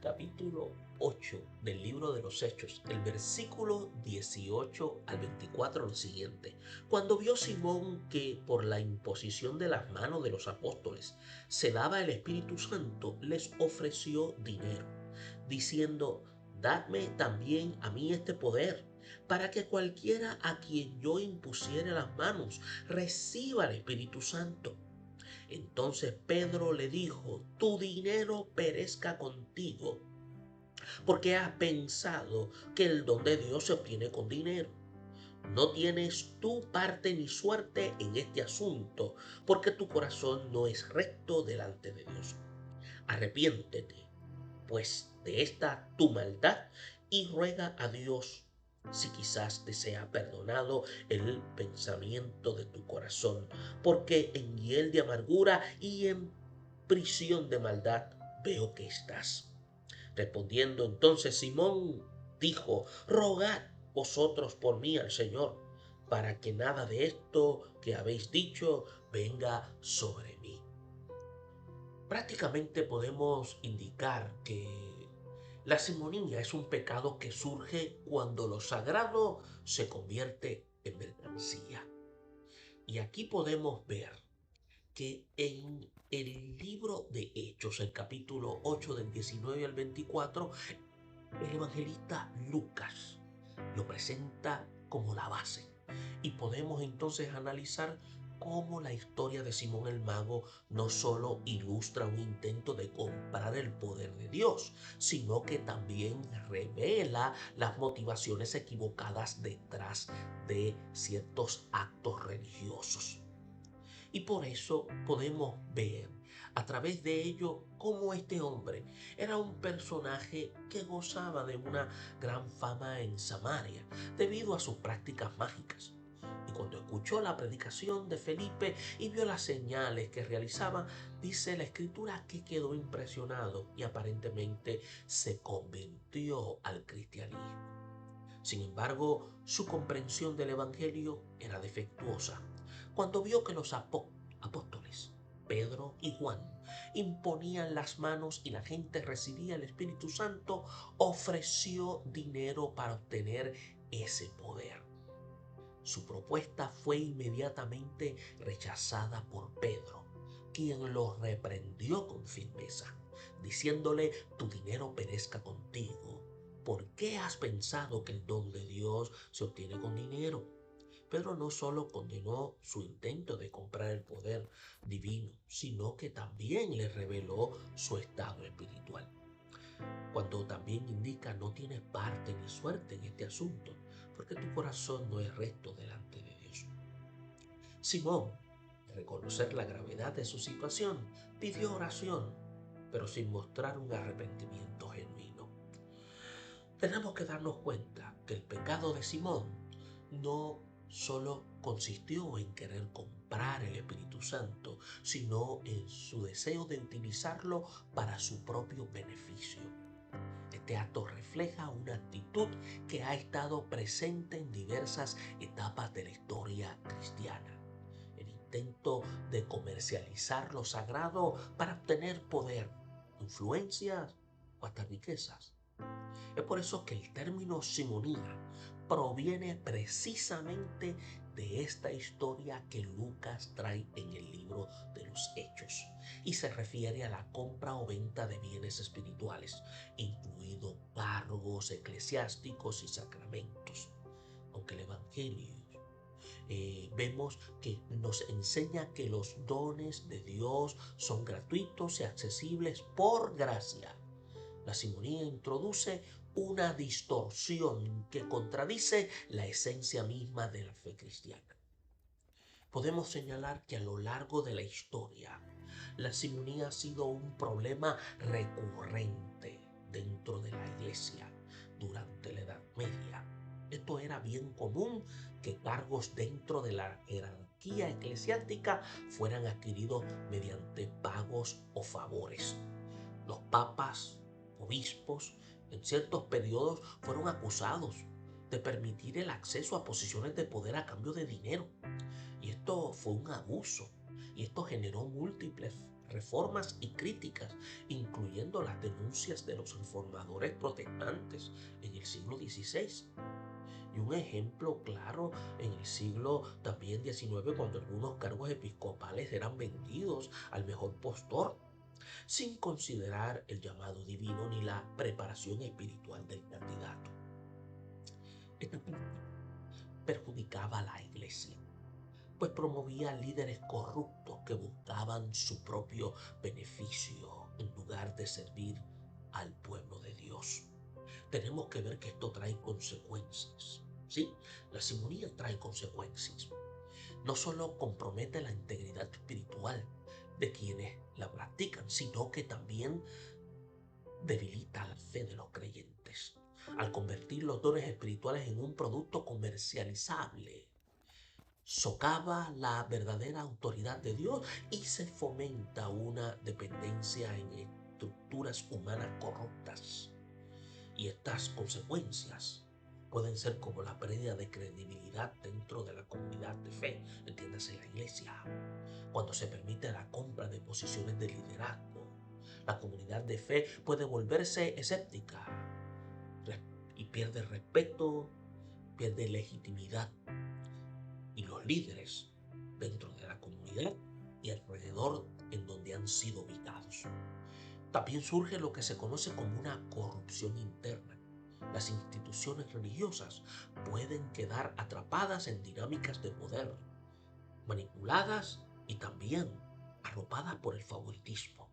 capítulo 8 del libro de los Hechos, el versículo 18 al 24, lo siguiente. Cuando vio Simón que por la imposición de las manos de los apóstoles se daba el Espíritu Santo, les ofreció dinero, diciendo: dadme también a mí este poder, para que cualquiera a quien yo impusiere las manos reciba el Espíritu Santo. Entonces Pedro le dijo: tu dinero perezca contigo, porque has pensado que el don de Dios se obtiene con dinero. No tienes tú parte ni suerte en este asunto, porque tu corazón no es recto delante de Dios. Arrepiéntete, pues, de esta tu maldad, y ruega a Dios si quizás te sea perdonado el pensamiento de tu corazón, porque en hiel de amargura y en prisión de maldad veo que estás. Respondiendo entonces Simón dijo: rogad vosotros por mí al Señor, para que nada de esto que habéis dicho venga sobre mí. Prácticamente podemos indicar que la simonía es un pecado que surge cuando lo sagrado se convierte en mercancía. Y aquí podemos ver que en el libro de Hechos, el capítulo 8 del 19 al 24, el evangelista Lucas lo presenta como la base. Y podemos entonces analizar cómo la historia de Simón el Mago no solo ilustra un intento de comprar el poder de Dios, sino que también revela las motivaciones equivocadas detrás de ciertos actos religiosos. Y por eso podemos ver a través de ello cómo este hombre era un personaje que gozaba de una gran fama en Samaria debido a sus prácticas mágicas. Y cuando escuchó la predicación de Felipe y vio las señales que realizaba, dice la escritura que quedó impresionado y aparentemente se convirtió al cristianismo. Sin embargo, su comprensión del Evangelio era defectuosa. Cuando vio que los apóstoles, Pedro y Juan, imponían las manos y la gente recibía el Espíritu Santo, ofreció dinero para obtener ese poder. Su propuesta fue inmediatamente rechazada por Pedro, quien lo reprendió con firmeza, diciéndole: tu dinero perezca contigo. ¿Por qué has pensado que el don de Dios se obtiene con dinero? Pedro no solo condenó su intento de comprar el poder divino, sino que también le reveló su estado espiritual, cuando también indica: no tienes parte ni suerte en este asunto, porque tu corazón no es recto delante de Dios. Simón, al reconocer la gravedad de su situación, pidió oración, pero sin mostrar un arrepentimiento genuino. Tenemos que darnos cuenta que el pecado de Simón no solo consistió en querer comprar el Espíritu Santo, sino en su deseo de utilizarlo para su propio beneficio. Este acto refleja una actitud que ha estado presente en diversas etapas de la historia cristiana: el intento de comercializar lo sagrado para obtener poder, influencias o hasta riquezas. Es por eso que el término simonía proviene precisamente de esta historia que Lucas trae en el libro de los Hechos, y se refiere a la compra o venta de bienes espirituales, incluidos cargos eclesiásticos y sacramentos. Aunque el Evangelio vemos que nos enseña que los dones de Dios son gratuitos y accesibles por gracia, la simonía introduce una distorsión que contradice la esencia misma de la fe cristiana. Podemos señalar que a lo largo de la historia, la simonía ha sido un problema recurrente dentro de la iglesia durante la Edad Media. Esto era bien común, que cargos dentro de la jerarquía eclesiástica fueran adquiridos mediante pagos o favores. Los papas, obispos, en ciertos periodos fueron acusados de permitir el acceso a posiciones de poder a cambio de dinero. Y esto fue un abuso. Y esto generó múltiples reformas y críticas, incluyendo las denuncias de los reformadores protestantes en el siglo XVI. Y un ejemplo claro en el siglo también XIX, cuando algunos cargos episcopales eran vendidos al mejor postor, sin considerar el llamado divino ni la preparación espiritual del candidato. Esta práctica perjudicaba a la iglesia, pues promovía líderes corruptos que buscaban su propio beneficio en lugar de servir al pueblo de Dios. Tenemos que ver que esto trae consecuencias. Sí, la simonía trae consecuencias. No solo compromete la integridad espiritual de quienes la practican, sino que también debilita la fe de los creyentes al convertir los dones espirituales en un producto comercializable. Socava la verdadera autoridad de Dios y se fomenta una dependencia en estructuras humanas corruptas. Y estas consecuencias pueden ser como la pérdida de credibilidad dentro de la comunidad de fe, entiéndase la iglesia, cuando se permite la compra de posiciones de liderazgo. La comunidad de fe puede volverse escéptica y pierde respeto, pierde legitimidad. Y los líderes dentro de la comunidad y alrededor en donde han sido ubicados. También surge lo que se conoce como una corrupción interna. Las instituciones religiosas pueden quedar atrapadas en dinámicas de poder, manipuladas y también arropadas por el favoritismo.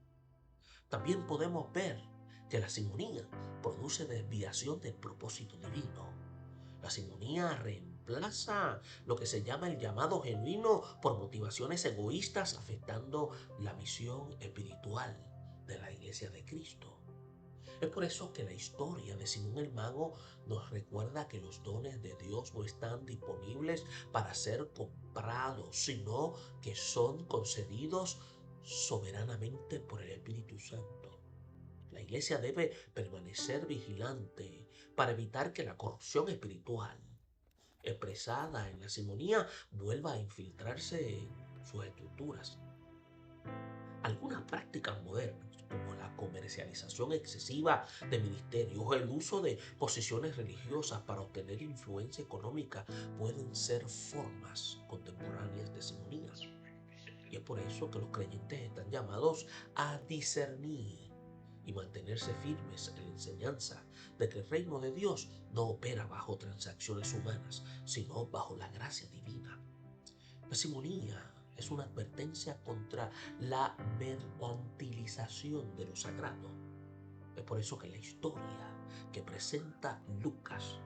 También podemos ver que la simonía produce desviación del propósito divino. La simonía reemplaza lo que se llama el llamado genuino por motivaciones egoístas, afectando la misión espiritual de la Iglesia de Cristo. Es por eso que la historia de Simón el Mago nos recuerda que los dones de Dios no están disponibles para ser comprados, sino que son concedidos soberanamente por el Espíritu Santo. La iglesia debe permanecer vigilante para evitar que la corrupción espiritual expresada en la simonía vuelva a infiltrarse en sus estructuras. Algunas prácticas modernas, como la comercialización excesiva de ministerios o el uso de posiciones religiosas para obtener influencia económica, pueden ser formas contemporáneas de simonía. Y es por eso que los creyentes están llamados a discernir y mantenerse firmes en la enseñanza de que el reino de Dios no opera bajo transacciones humanas, sino bajo la gracia divina. La simonía es una advertencia contra la mercantilización de lo sagrado. Es por eso que la historia que presenta Lucas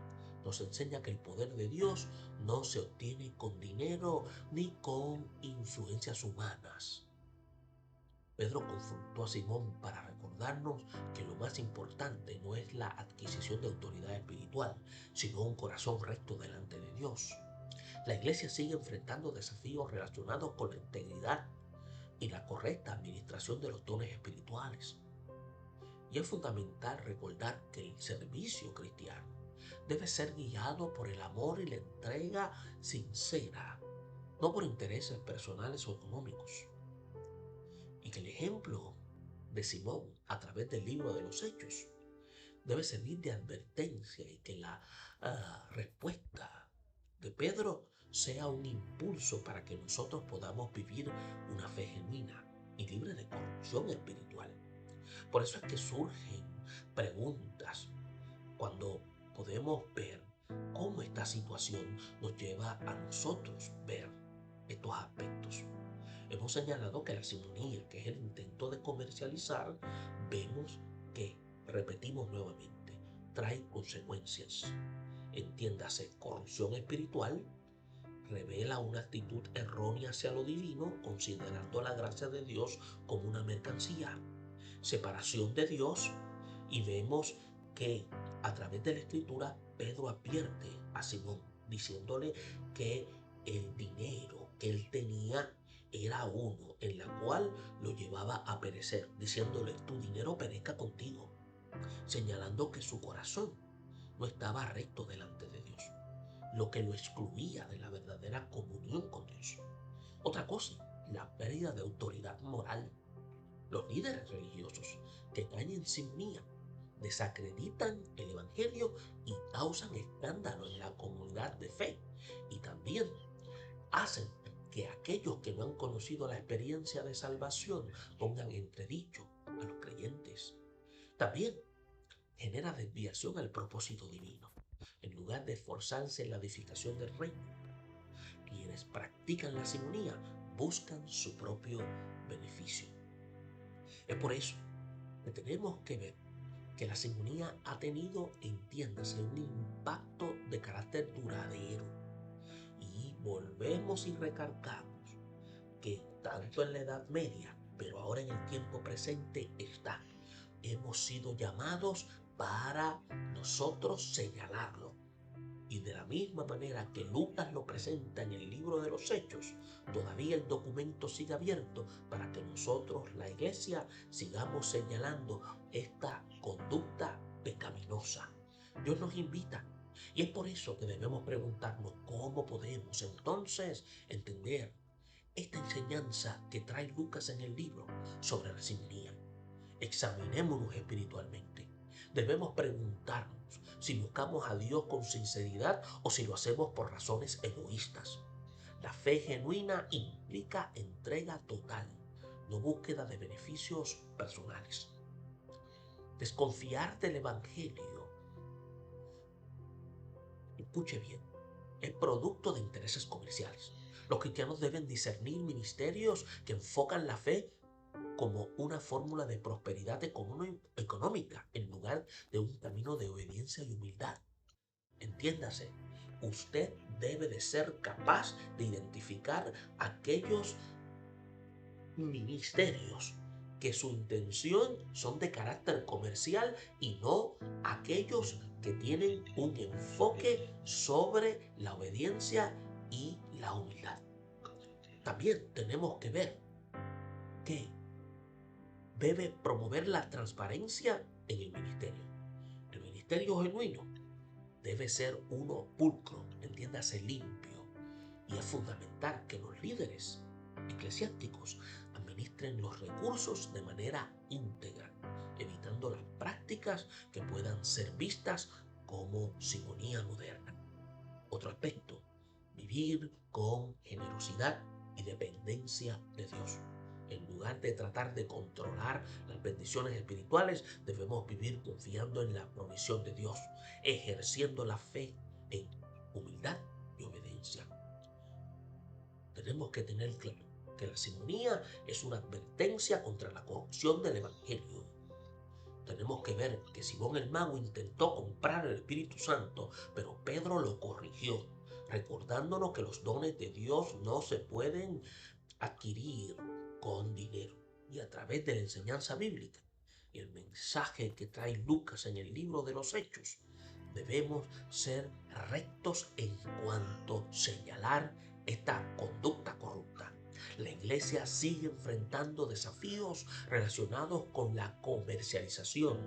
nos enseña que el poder de Dios no se obtiene con dinero ni con influencias humanas. Pedro confrontó a Simón para recordarnos que lo más importante no es la adquisición de autoridad espiritual, sino un corazón recto delante de Dios. La iglesia sigue enfrentando desafíos relacionados con la integridad y la correcta administración de los dones espirituales. Y es fundamental recordar que el servicio cristiano debe ser guiado por el amor y la entrega sincera, no por intereses personales o económicos. Y que el ejemplo de Simón a través del libro de los Hechos debe servir de advertencia y que la respuesta de Pedro sea un impulso para que nosotros podamos vivir una fe genuina y libre de corrupción espiritual. Por eso es que surgen preguntas cuando podemos ver cómo esta situación nos lleva a nosotros ver estos aspectos. Hemos señalado que la simonía, que es el intento de comercializar, vemos que, repetimos nuevamente, trae consecuencias. Entiéndase, corrupción espiritual, revela una actitud errónea hacia lo divino, considerando la gracia de Dios como una mercancía. Separación de Dios, y vemos que a través de la escritura Pedro advierte a Simón diciéndole que el dinero que él tenía era uno en la cual lo llevaba a perecer, diciéndole tu dinero perezca contigo, señalando que su corazón no estaba recto delante de Dios, lo que lo excluía de la verdadera comunión con Dios. Otra cosa, la pérdida de autoridad moral. Los líderes religiosos que caen en simonía desacreditan el Evangelio y causan escándalo en la comunidad de fe. Y también hacen que aquellos que no han conocido la experiencia de salvación pongan entredicho a los creyentes. También genera desviación al propósito divino. En lugar de esforzarse en la edificación del reino, quienes practican la simonía buscan su propio beneficio. Es por eso que tenemos que ver que la simonía ha tenido, entiéndase, un impacto de carácter duradero. Y volvemos y recalcamos que tanto en la Edad Media, pero ahora en el tiempo presente está. Hemos sido llamados para nosotros señalarlo. Y de la misma manera que Lucas lo presenta en el libro de los Hechos, todavía el documento sigue abierto para que nosotros, la iglesia, sigamos señalando esta conducta pecaminosa. Dios nos invita. Y es por eso que debemos preguntarnos cómo podemos entonces entender esta enseñanza que trae Lucas en el libro sobre la simonía. Examinémonos espiritualmente. Debemos preguntarnos si buscamos a Dios con sinceridad o si lo hacemos por razones egoístas. La fe genuina implica entrega total, no búsqueda de beneficios personales. Desconfiar del Evangelio, escuche bien, es producto de intereses comerciales. Los cristianos deben discernir ministerios que enfocan la fe como una fórmula de prosperidad económica en lugar de un camino de obediencia y humildad. Entiéndase, usted debe de ser capaz de identificar aquellos ministerios que su intención son de carácter comercial y no aquellos que tienen un enfoque sobre la obediencia y la humildad. También tenemos que ver que debe promover la transparencia en el ministerio. El ministerio genuino debe ser uno pulcro, entiéndase limpio, y es fundamental que los líderes eclesiásticos administren los recursos de manera íntegra, evitando las prácticas que puedan ser vistas como simonía moderna. Otro aspecto, vivir con generosidad y dependencia de Dios. En lugar de tratar de controlar las bendiciones espirituales, debemos vivir confiando en la provisión de Dios, ejerciendo la fe en humildad y obediencia. Tenemos que tener claro que la simonía es una advertencia contra la corrupción del Evangelio. Tenemos que ver que Simón el Mago intentó comprar el Espíritu Santo, pero Pedro lo corrigió, recordándonos que los dones de Dios no se pueden adquirir con dinero. Y a través de la enseñanza bíblica y el mensaje que trae Lucas en el libro de los Hechos, debemos ser rectos en cuanto a señalar esta conducta corrupta. La iglesia sigue enfrentando desafíos relacionados con la comercialización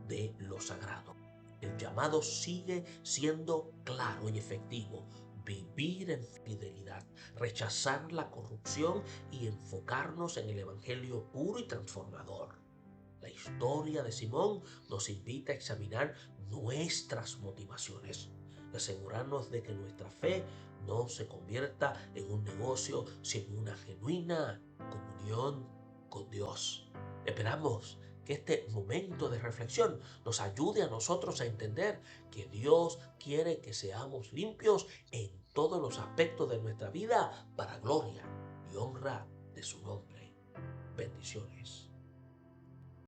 de lo sagrado. El llamado sigue siendo claro y efectivo: vivir en fidelidad, rechazar la corrupción y enfocarnos en el Evangelio puro y transformador. La historia de Simón nos invita a examinar nuestras motivaciones, asegurarnos de que nuestra fe no se convierta en un negocio, sino una genuina comunión con Dios. Esperamos que este momento de reflexión nos ayude a nosotros a entender que Dios quiere que seamos limpios en todos los aspectos de nuestra vida para gloria y honra de su nombre. Bendiciones.